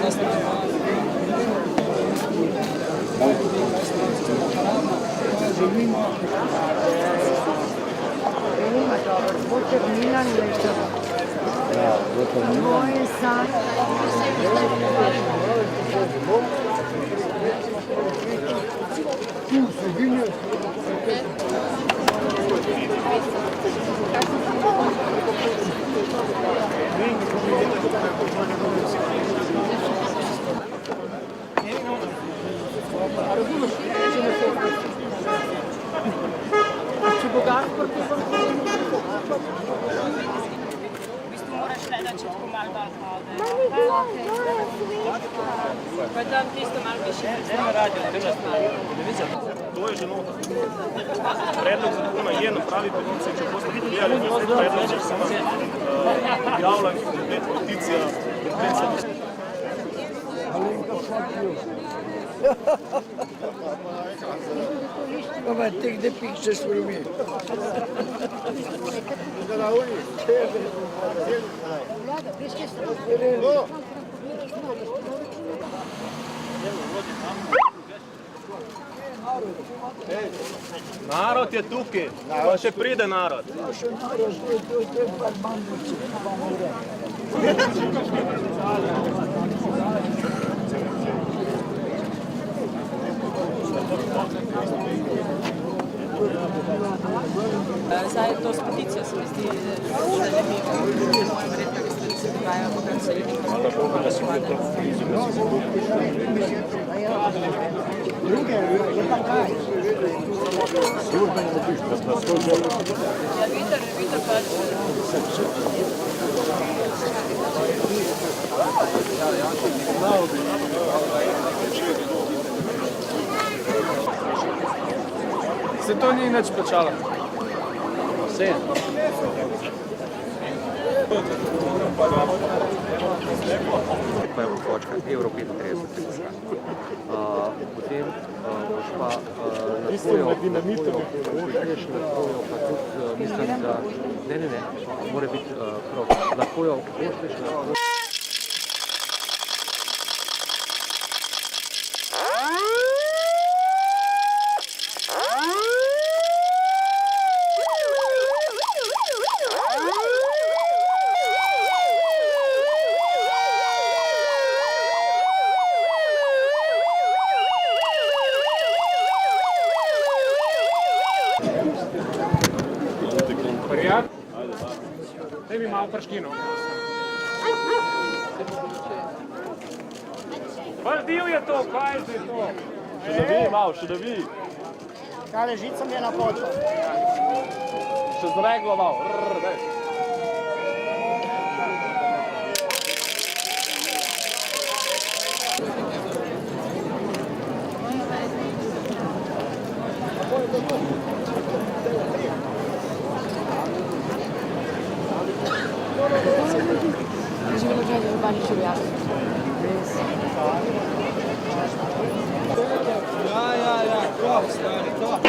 To je že nota. Predlog zakona je na pravi peticiji, če boste pogledali, predlog že sama objavila peticija. Ama take the pictures for me. Narod je tukaj, pa še pride narod. Zdaj to s peticijo se mi zdi zanimivo. Verjetno, ki se dogaja v kancelariji. Ja, vidite pač. Se to ni nič plačalo. Vse. Pa je točka, evro 35. Potem boš pa napojo, pa tudi mislim, da ne, mora biti prav, napojo pošteš na Daj mi malo prškino. Bil je to, kaj je to? Še da vi, malo, še da vi. Kale, žica mi je na potu. Še zreglo malo. Daj. Ja, to, stari, to.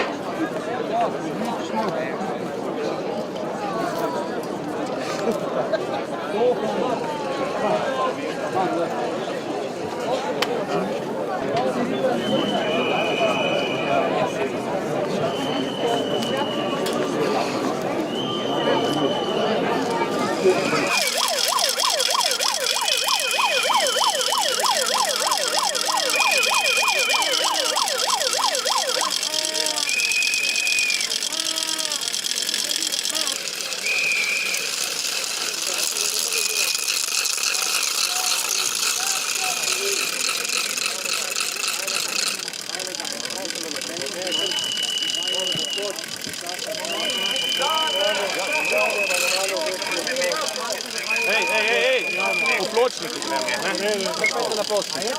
Ej, v pločniku gremo, ne? Pojďte na pločnik.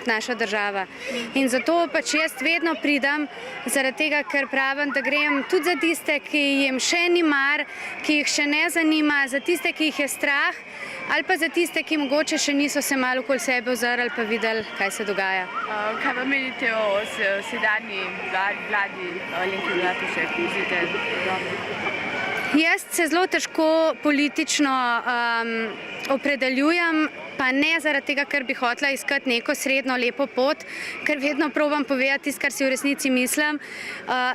naša država. In zato pač jaz vedno pridem, zaradi tega, ker pravim, da grem tudi za tiste, ki jim še ni mar, ki jih še ne zanima, za tiste, ki jih je strah, ali pa za tiste, ki mogoče še niso se malo okoli sebe ozrli pa videli, kaj se dogaja. Kaj pa menite o sedanji vladi Alenke Bratušek? Jaz se zelo težko politično opredeljujem, pa ne zaradi tega, ker bi hotela iskati neko srednjo lepo pot, ker vedno probam povedati tisto, kar si v resnici mislim.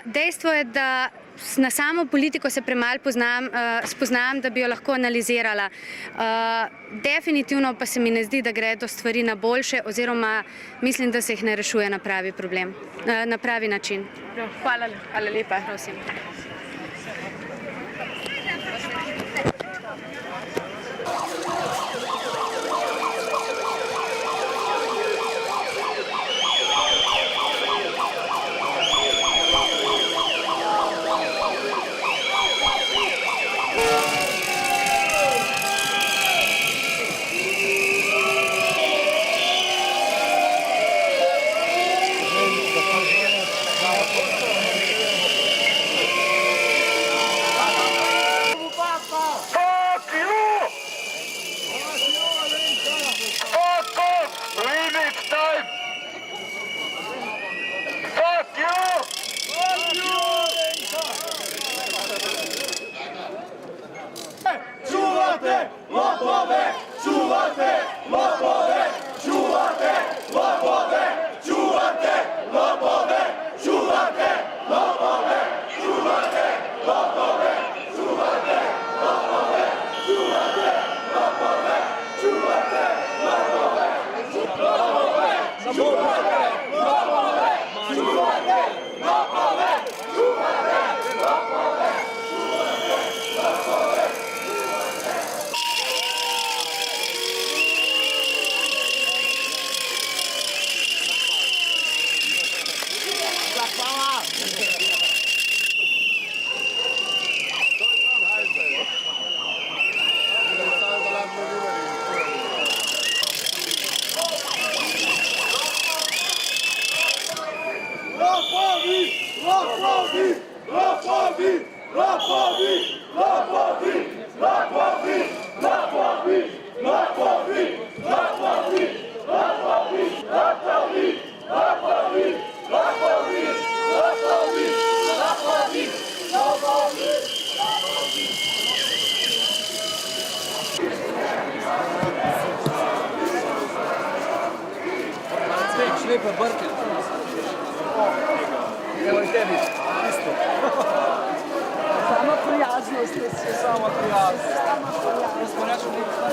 Dejstvo je, da na samo politiko se premalo spoznam, da bi jo lahko analizirala. Definitivno pa se mi ne zdi, da gre do stvari na boljše, oziroma mislim, da se jih ne rešuje na pravi problem, na pravi način. Hvala lepa. Prosim. Lepa brke. Evo in tebi, isto. Sama prijaznost je se. Sama prijaznost. Jaz pa rečem, da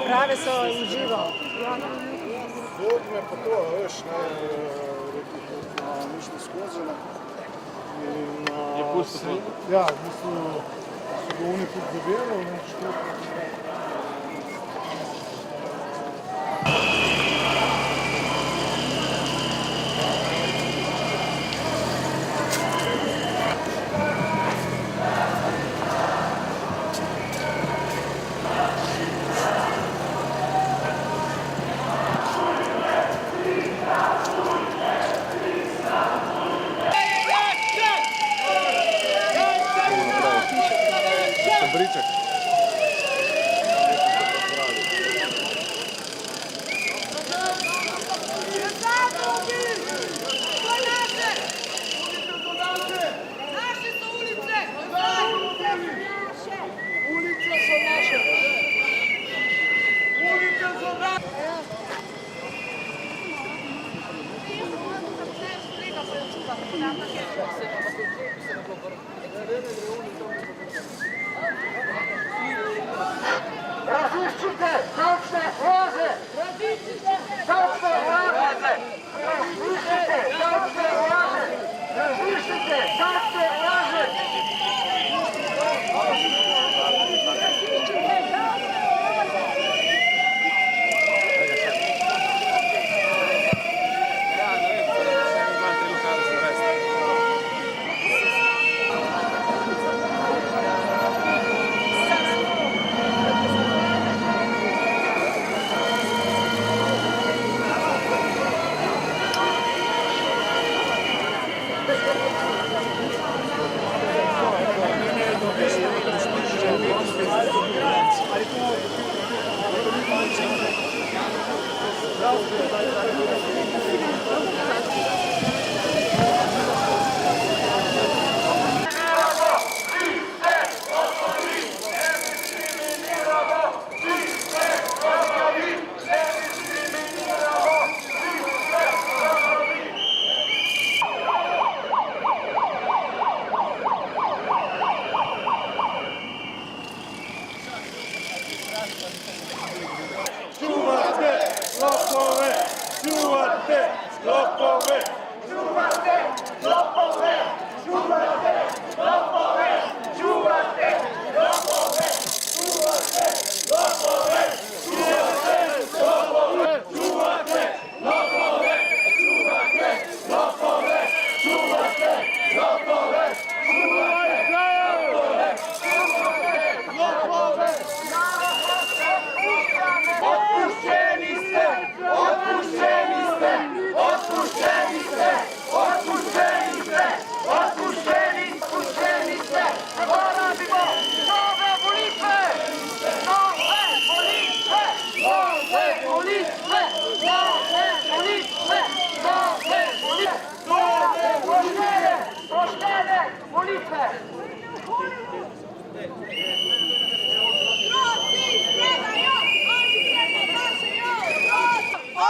Prave so v živo. Dogme pa to, veš, mi smo skozi. je pusto. Ja, v bistvu so ga oni tudi zavirali, Briček.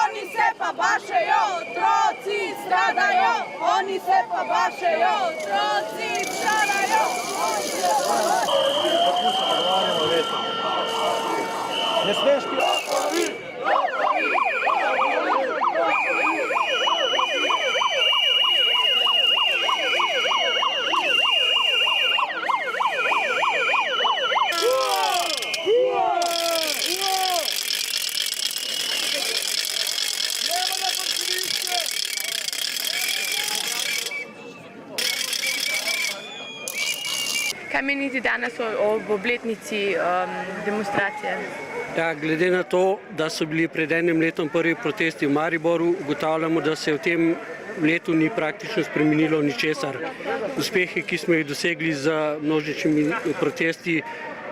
Oni se pa bašejo, otroci stradajo, oni se pa bašejo, otroci stradajo. Ne smeš Kaj menite danes ob obletnici demonstracije? Ja, glede na to, da so bili pred enim letom prvi protesti v Mariboru, ugotavljamo, da se v tem letu ni praktično spremenilo ničesar. Uspehi, ki smo jih dosegli z množičnimi protesti,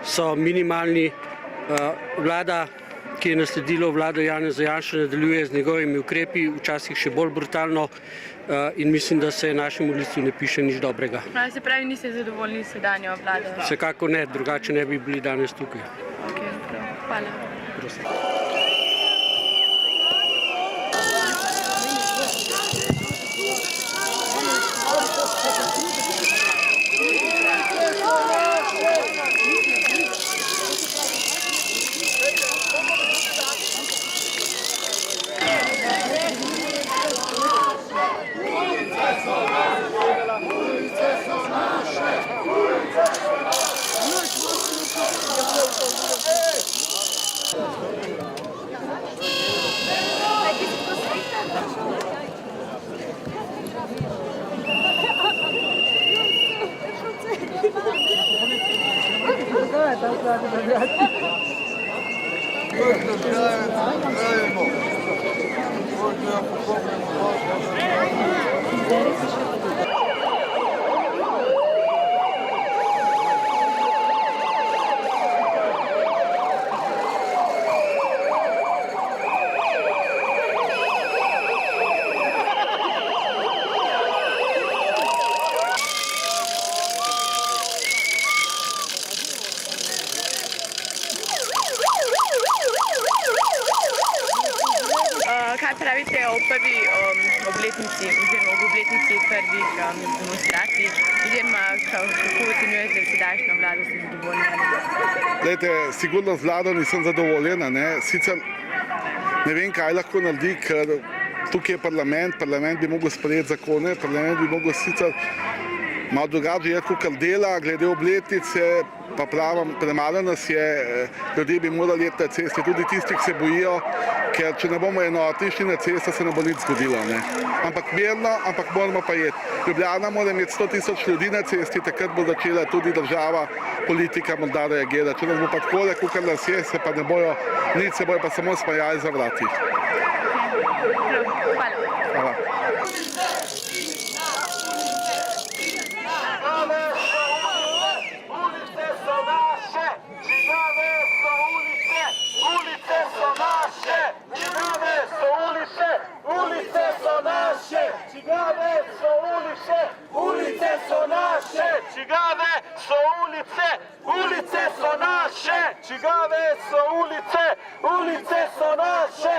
so minimalni. Vlada, ki je nasledila vlado Janeza Janše, nadaljuje z njegovimi ukrepi, včasih še bolj brutalno, in mislim, da se našemu ljudstvu ne piše nič dobrega. Se pravi, niste zadovoljni s sedanjo vlado? Vsekako ne, drugače ne bi bili danes tukaj. Okay, hvala. Prosim. Kaj pravite o prvi obletnici oziroma ob obletnici prvih demonstracij oziroma kako ocenjujete sedajšnjo vlado, ste zadovoljni? Glejte, sigurno z vlado nisem zadovoljena, ne. Sicer ne vem, kaj lahko naredi, ker tukaj je parlament bi mogel sprejeti zakone, parlament bi mogel sicer malo drugače je, kot dela, glede obletnice, pa pravim, premalo nas je, ljudje bi morali iti na ceste, tudi tisti, ki se bojijo, ker če ne bomo enotni šli na cesto, se ne bo nič zgodilo. Ne? Ampak mirno, ampak moramo pa iti. Ljubljana mora imeti 100.000 ljudi na cesti, takrat bo začela tudi država, politika morda reagirati. Če nas bo pa takole, kakor nas je, se pa ne bojo nič, se bojo pa samo smajali za vrati. Hvala. Ulice so naše!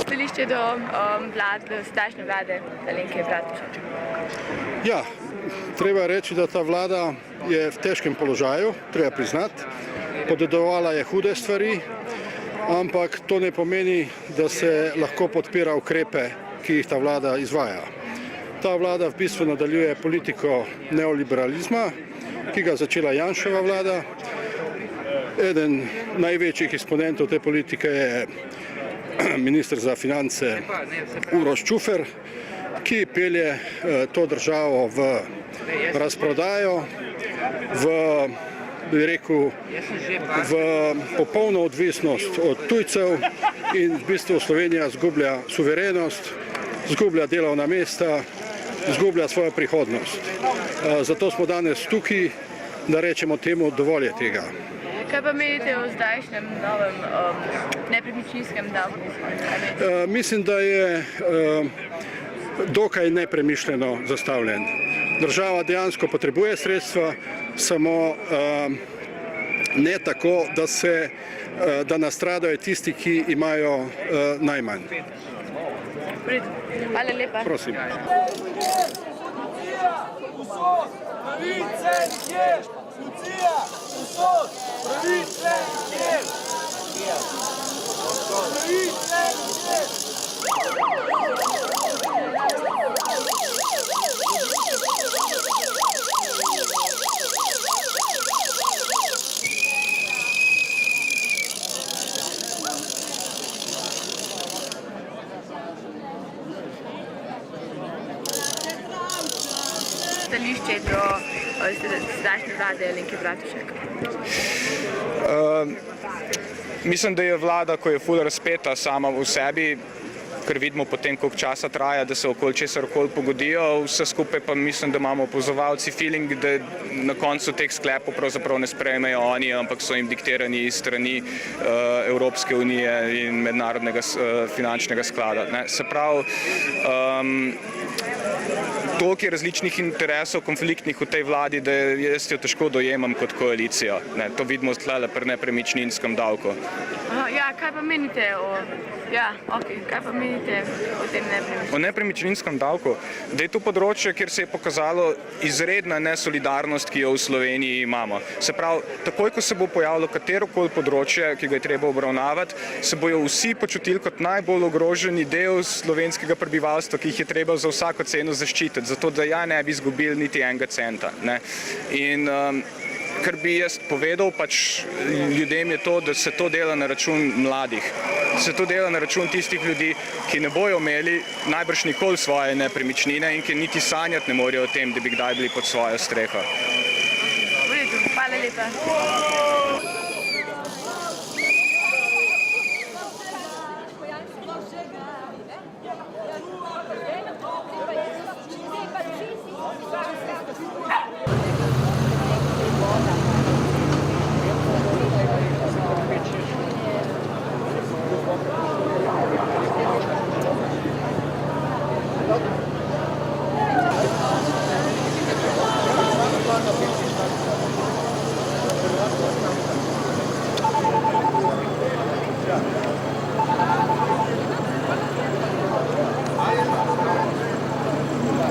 Stališče do sedajšnje vlade Alenke Bratušek. Ja, treba reči, da ta vlada je v težkem položaju, treba priznati. Podedovala je hude stvari, ampak to ne pomeni, da se lahko podpira ukrepe, ki jih ta vlada izvaja. Ta vlada v bistvu nadaljuje politiko neoliberalizma, ki ga začela Janševa vlada. Eden največjih eksponentov te politike je minister za finance Uroš Čufer, ki pelje to državo v razprodajo, v popolno odvisnost od tujcev in v bistvu Slovenija izgublja suverenost, izgublja delovna mesta, izgublja svojo prihodnost. Zato smo danes tukaj, da rečemo temu dovolj je tega. Kaj pa menite o zdajšnjem novem nepremičninskem davku? Mislim, da je dokaj nepremišljeno zastavljen. Država dejansko potrebuje sredstva, samo ne tako, da nastradajo tisti, ki imajo najmanj. Hvala lepa. Prosim. Stališče do sedajšnje vlade Alenke Bratušek? Mislim, da je vlada, ko je ful razpeta sama v sebi, ker vidimo potem, koliko časa traja, da se okoli česar okoli pogodijo, vse skupaj pa mislim, da imamo opazovalci feeling, da na koncu teh sklepov pravzaprav ne sprejmejo oni, ampak so jim diktirani iz strani Evropske unije in mednarodnega finančnega sklada. Se pravi, toliko je različnih interesov, konfliktnih v tej vladi, da jaz jo težko dojemam kot koalicijo. To vidimo tlele pri nepremičninskem davku. Ja, kaj pa menite o tem nepremičninskem? O nepremičninskem davku, da je to področje, kjer se je pokazalo izredna nesolidarnost, ki jo v Sloveniji imamo. Se pravi, takoj, ko se bo pojavilo katerokoli področje, ki ga je treba obravnavati, se bojo vsi počutili kot najbolj ogroženi del slovenskega prebivalstva, ki jih je treba za vsako ceno zaščititi, zato da ja ne bi izgubili niti enega centa. In kar bi jaz povedal pač ljudem je to, da se to dela na račun mladih. Se to dela na račun tistih ljudi, ki ne bojo imeli najbrž nikoli svoje nepremičnine in ki niti sanjati ne morejo o tem, da bi kdaj bili pod svojo streho. Hvala lepa.